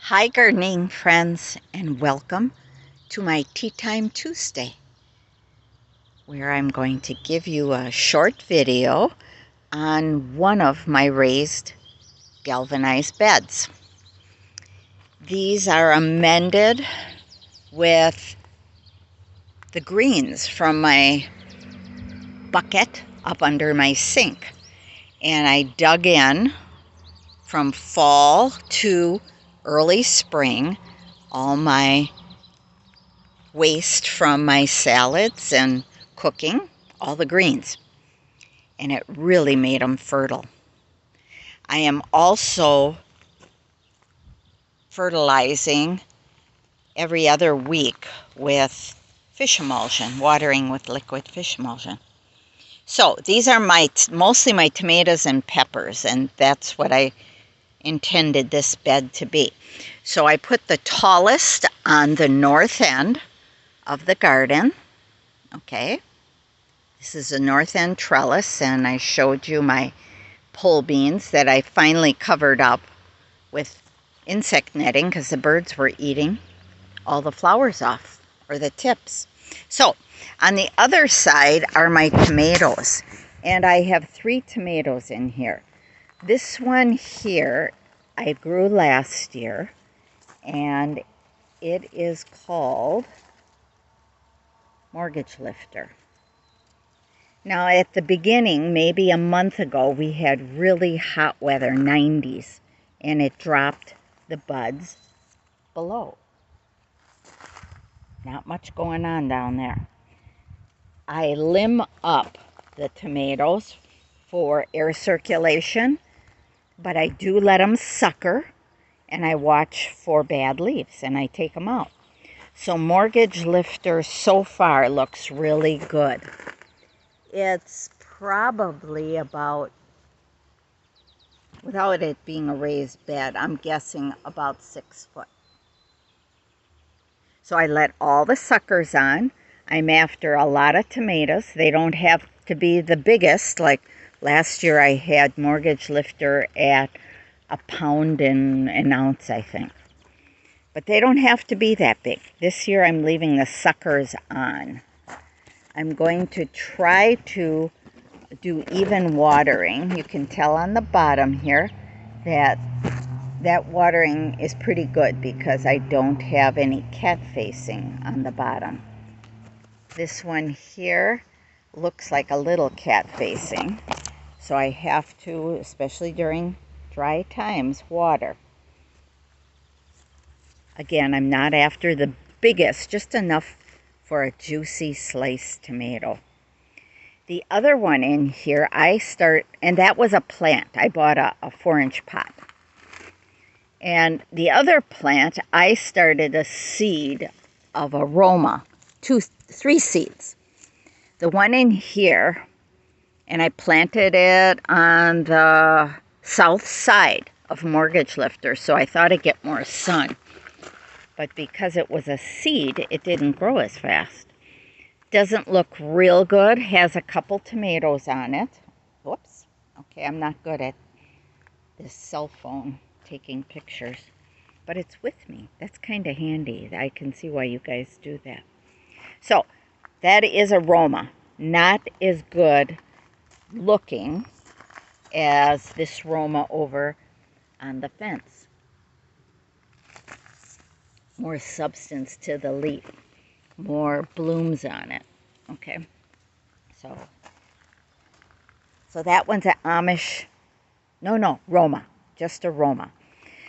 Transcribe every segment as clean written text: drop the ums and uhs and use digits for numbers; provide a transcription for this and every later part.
Hi gardening friends, and welcome to my Tea Time Tuesday, where I'm going to give you a short video on one of my raised galvanized beds. These are amended with the greens from my bucket up under my sink, and I dug in from fall to early spring all my waste from my salads and cooking, all the greens, and it really made them fertile. I am also fertilizing every other week with fish emulsion, watering with liquid fish emulsion. So these are mostly my tomatoes and peppers, and that's what I intended this bed to be. So I put the tallest on the north end of the garden. Okay, this is a north end trellis, and I showed you my pole beans that I finally covered up with insect netting because the birds were eating all the flowers off, or the tips. So on the other side are my tomatoes, and I have 3 tomatoes in here. This one here I grew last year, and it is called Mortgage Lifter. Now at the beginning, maybe a month ago, we had really hot weather, 90s, and it dropped the buds below. Not much going on down there. I limb up the tomatoes for air circulation, but I do let them sucker, and I watch for bad leaves, and I take them out. So Mortgage Lifter so far looks really good. It's probably about, without it being a raised bed, I'm guessing about 6 foot. So I let all the suckers on. I'm after a lot of tomatoes. They don't have to be the biggest. Like last year I had Mortgage Lifter at £1 an ounce, I think. But they don't have to be that big. This year I'm leaving the suckers on. I'm going to try to do even watering. You can tell on the bottom here that watering is pretty good because I don't have any cat facing on the bottom. This one here looks like a little cat facing, so I have to, especially during dry times, water. Again, I'm not after the biggest, just enough for a juicy sliced tomato. The other one in here, and that was a plant. I bought a 4-inch pot. And the other plant, I started a seed of aroma, 3 seeds. The one in here, and I planted it on the south side of Mortgage Lifter, so I thought it'd get more sun. But because it was a seed, it didn't grow as fast. Doesn't look real good. Has a couple tomatoes on it. Whoops. Okay, I'm not good at this cell phone taking pictures, but it's with me. That's kind of handy. I can see why you guys do that. So that is aroma. Not as good looking as this Roma over on the fence. More substance to the leaf, more blooms on it. Okay, so that one's an Amish, no, Roma, just a Roma.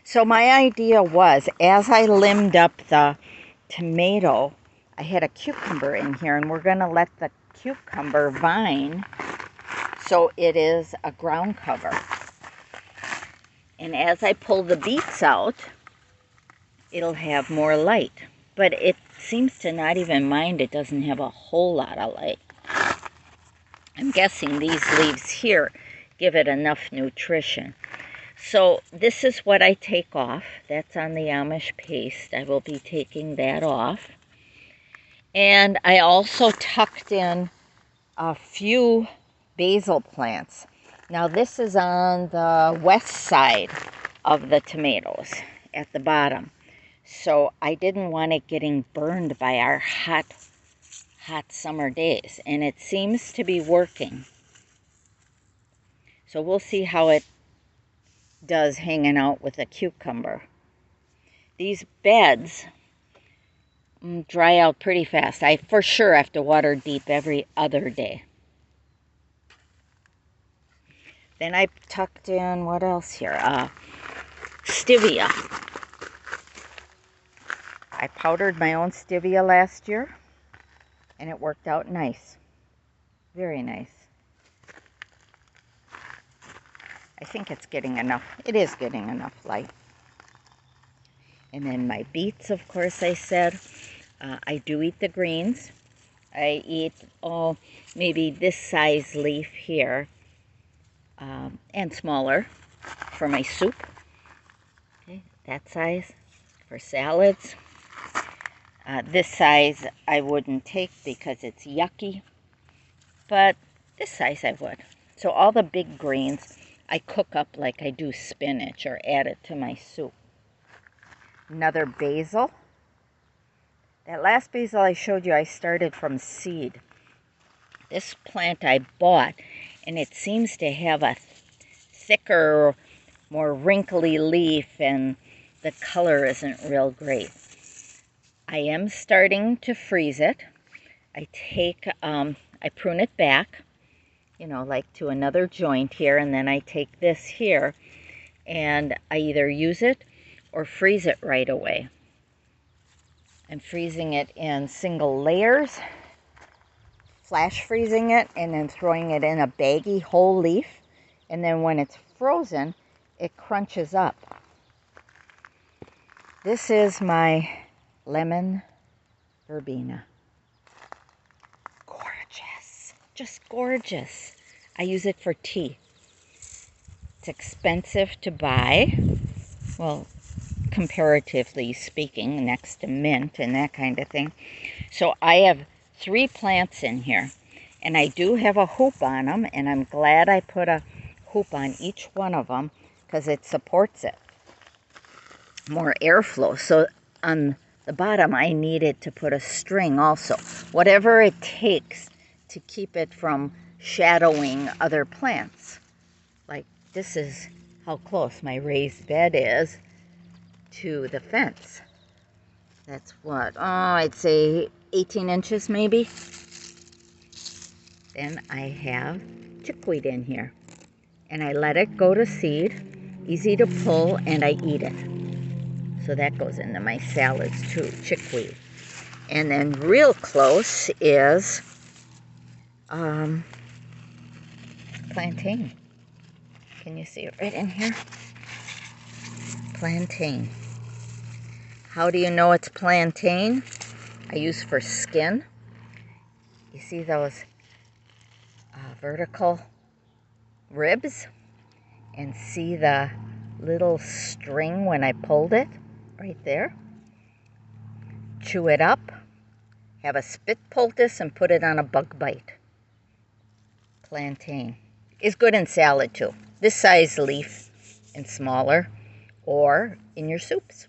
So my idea was, as I limbed up the tomato, I had a cucumber in here, and we're going to let the cucumber vine so it is a ground cover. And as I pull the beets out, it'll have more light. But it seems to not even mind it doesn't have a whole lot of light. I'm guessing these leaves here give it enough nutrition. So this is what I take off. That's on the Amish paste. I will be taking that off. And I also tucked in a few basil plants. Now this is on the west side of the tomatoes. at the bottom. So I didn't want it getting burned by our hot summer days. And it seems to be working. So we'll see how it does hanging out with a cucumber. These beds dry out pretty fast. I for sure have to water deep every other day. Then I tucked in, what else here? Stevia. I powdered my own stevia last year, and it worked out nice. Very nice. I think it's getting enough. It is getting enough light. And then my beets, of course, I said. I do eat the greens. I eat, maybe this size leaf here, and smaller for my soup. Okay, that size for salads. This size I wouldn't take because it's yucky, but this size I would. So all the big greens I cook up like I do spinach or add it to my soup. Another basil. That last basil I showed you, I started from seed. This plant I bought, and it seems to have a thicker, more wrinkly leaf, and the color isn't real great. I am starting to freeze it. I prune it back, like to another joint here, and then I take this here, and I either use it or freeze it right away. I'm freezing it in single layers, flash freezing it, and then throwing it in a baggie whole leaf. And then when it's frozen, it crunches up. This is my lemon verbena. Gorgeous, just gorgeous. I use it for tea. It's expensive to buy. Well, comparatively speaking, next to mint and that kind of thing. So I have 3 plants in here, and I do have a hoop on them, and I'm glad I put a hoop on each one of them because it supports it. More airflow. So on the bottom I needed to put a string also. Whatever it takes to keep it from shadowing other plants. Like this is how close my raised bed is to the fence. That's what, I'd say 18 inches maybe. Then I have chickweed in here, and I let it go to seed, easy to pull, and I eat it. So that goes into my salads too, chickweed. And then real close is plantain. Can you see it right in here? Plantain. How do you know it's plantain? I use for skin. You see those vertical ribs? And see the little string when I pulled it? Right there. Chew it up. Have a spit poultice and put it on a bug bite. Plantain. Is good in salad too. This size leaf and smaller. Or in your soups.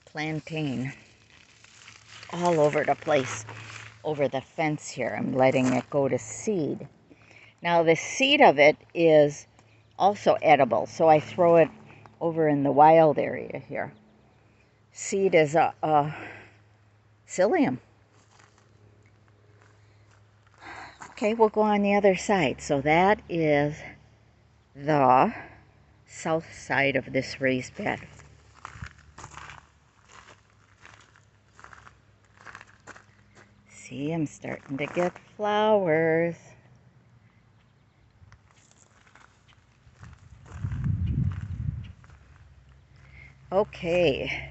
Plantain. All over the place. Over the fence here. I'm letting it go to seed. Now the seed of it is also edible. So I throw it over in the wild area here. Seed is a psyllium. Okay, we'll go on the other side. So that is the south side of this raised bed. See, I'm starting to get flowers. Okay,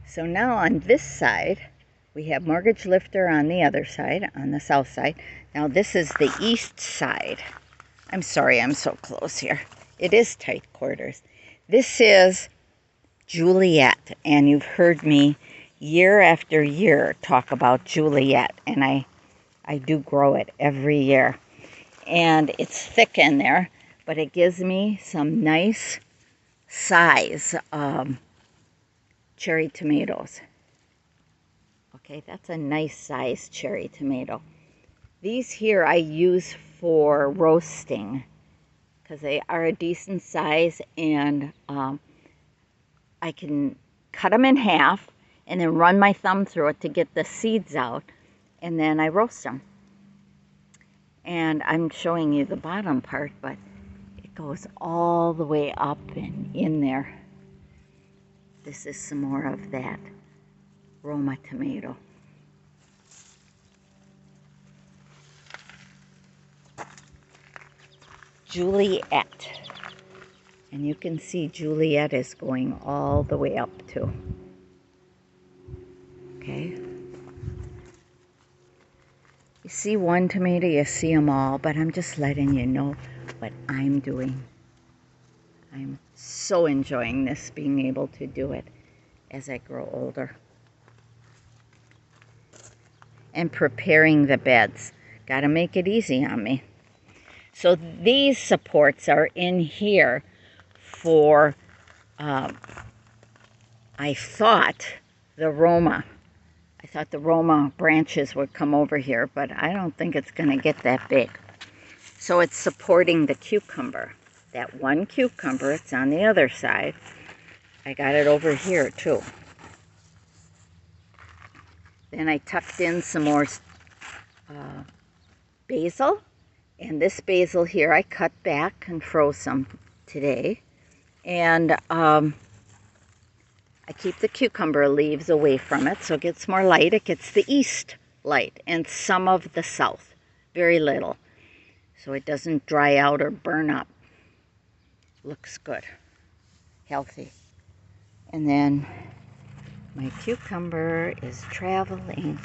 so now on this side, we have mortgage lifter on the other side, on the south side. Now this is the east side. I'm sorry I'm so close here. It is tight quarters. This is Juliet, and you've heard me year after year talk about Juliet, and I do grow it every year. And it's thick in there, but it gives me some nice size cherry tomatoes. Okay, that's a nice sized cherry tomato. These here I use for roasting because they are a decent size, and I can cut them in half and then run my thumb through it to get the seeds out, and then I roast them. And I'm showing you the bottom part, but it goes all the way up and in there. This is some more of that Roma tomato. Juliet. And you can see Juliet is going all the way up too. Okay. You see one tomato, you see them all, but I'm just letting you know what I'm doing. I'm so enjoying this, being able to do it as I grow older. And preparing the beds. Gotta make it easy on me. So these supports are in here for, I thought the Roma branches would come over here, but I don't think it's going to get that big. So it's supporting the cucumber. That one cucumber, it's on the other side. I got it over here too. Then I tucked in some more basil. And this basil here I cut back and froze some today. And I keep the cucumber leaves away from it so it gets more light. It gets the east light and some of the south, very little, so it doesn't dry out or burn up. Looks good, healthy. And then my cucumber is traveling.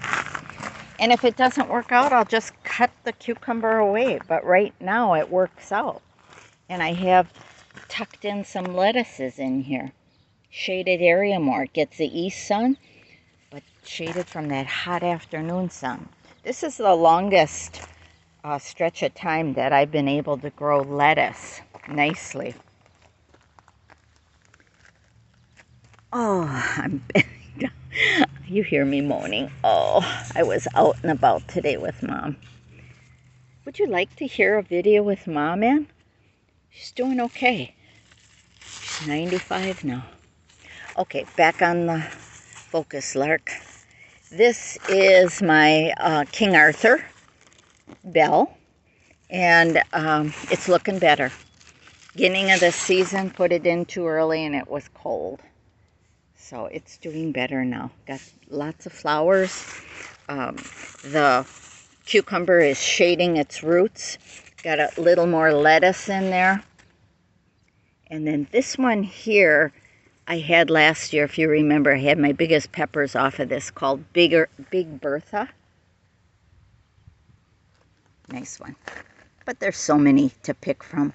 And if it doesn't work out, I'll just cut the cucumber away. But right now it works out. And I have tucked in some lettuces in here. Shaded area more. It gets the east sun, but shaded from that hot afternoon sun. This is the longest stretch of time that I've been able to grow lettuce nicely. Oh, I'm bending down. You hear me moaning. Oh, I was out and about today with Mom. Would you like to hear a video with Mom in? She's doing okay. She's 95 now. Okay, back on the focus, Lark. This is my King Arthur bell, and it's looking better. Beginning of the season, put it in too early and it was cold. So it's doing better now. Got lots of flowers. The cucumber is shading its roots. Got a little more lettuce in there. And then this one here I had last year, if you remember. I had my biggest peppers off of this, called Big Bertha. Nice one. But there's so many to pick from.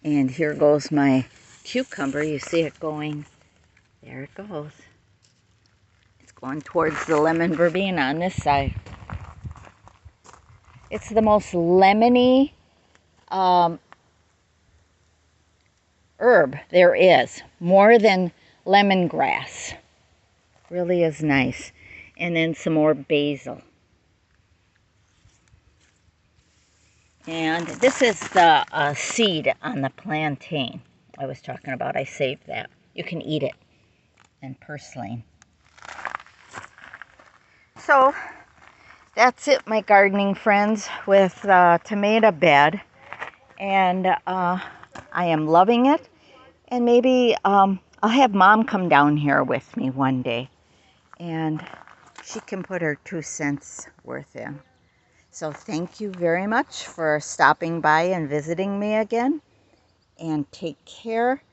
And here goes my cucumber. You see it going. There it goes. It's going towards the lemon verbena on this side. It's the most lemony herb there is. More than lemongrass. Really is nice. And then some more basil. And this is the seed on the plantain I was talking about. I saved that. You can eat it. And purslane. So that's it, my gardening friends, with the tomato bed. And I am loving it. And maybe I'll have Mom come down here with me one day. And she can put her 2 cents worth in. So thank you very much for stopping by and visiting me again. And take care.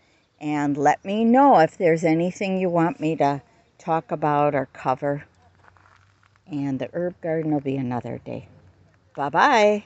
And let me know if there's anything you want me to talk about or cover. And the herb garden will be another day. Bye-bye.